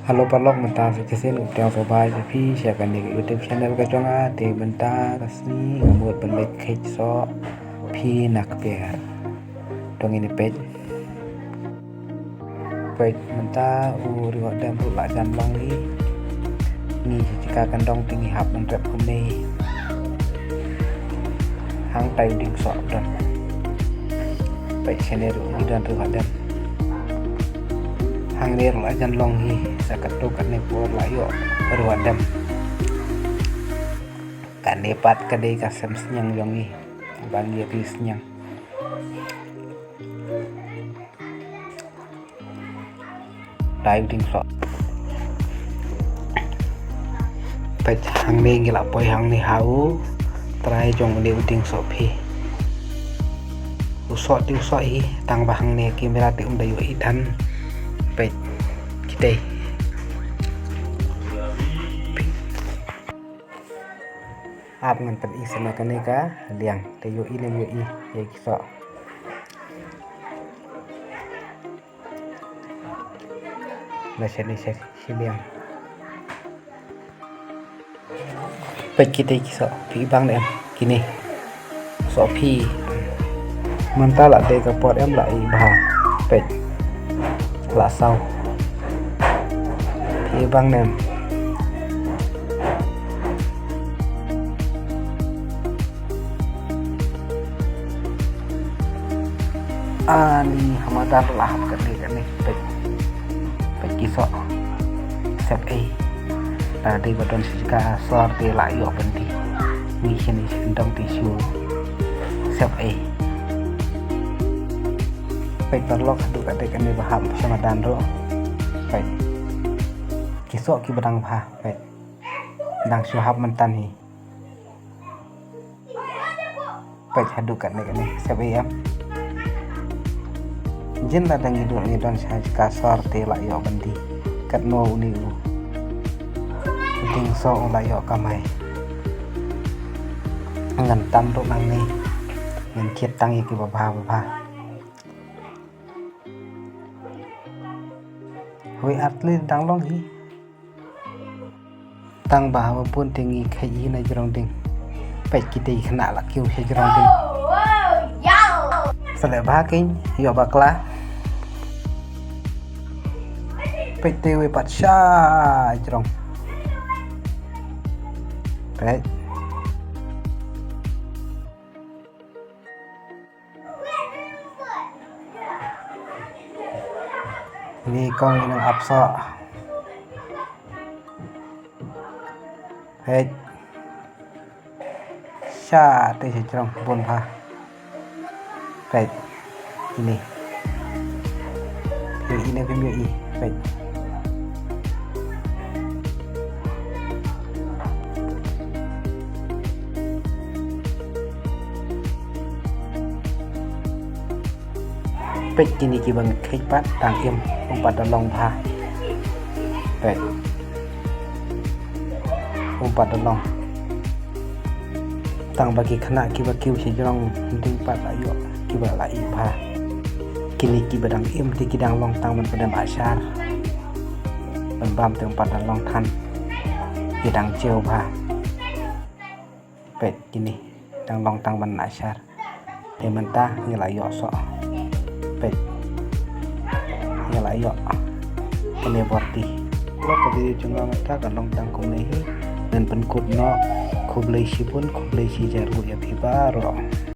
Halo Parlok mentah suksesin update sobat tapi siakan di YouTube channel kacang di mentah kasih ngamut balik so pi nak biar dong ini page mentah riwat dan pula jan long ni jika kandong tinggi hap mentrap kumi hang tay ding so dan page channel ini dan riwat dan hang ler la jan long hi sakat to kan ne por la yo ruadam kan ne pat kadai kasem senyang yong hi bang ye pi senyang dai ding so pet hang ne ngila poi hang ni hau trai jong ne ding so phi usot ti usot hi tang bahang ne kamera ti dayu hi dan pet kita ap ngan pen isna kaneka liang te yo i ye kiso la shani liang pet kita kiso pi bang em kini so pi mentala de ka pot em lại ba pet là sau thì băng nèm ni hamadan lah kan ni pe kisah sep tadi badan sika sorti lại yo penting ni sini sindong tisu sep baik terlok aduk adek kami paham sama danro baik kisok ki bedang pah baik dang suhab mentan hi baik aduk adek kami sebab jin la dang idul ni don sah kasar te la yo bandi kat no uni u ting so la yo kamai ngan tam ro nang ni ngan kiet tang ki ba hui atlet dang long hi tang bahwa pun tinggi khayi na jrong ding pai kita khna la kyu he jrong ding sale ba king yo bakla pai tewe pat sha jrong pai ni con ini apso hei sha te trong bon pha baik ini video i baik pek kini ki bang khai pat tang im umpat long pha pek umpat long tang bagi khana ki ba kiu si jong ding pat ayo ki ba lai pha kini ki badang im ti ki dang long tang man padam asar bam te umpat long than ki dang cheu pha pek kini dang long tang man asar te mentah ni la yo so pet yang layak kene borti lo ko di jungga mata kan long tang kum nei dan penkut no kublai si pun kublai si jaru ya pi baro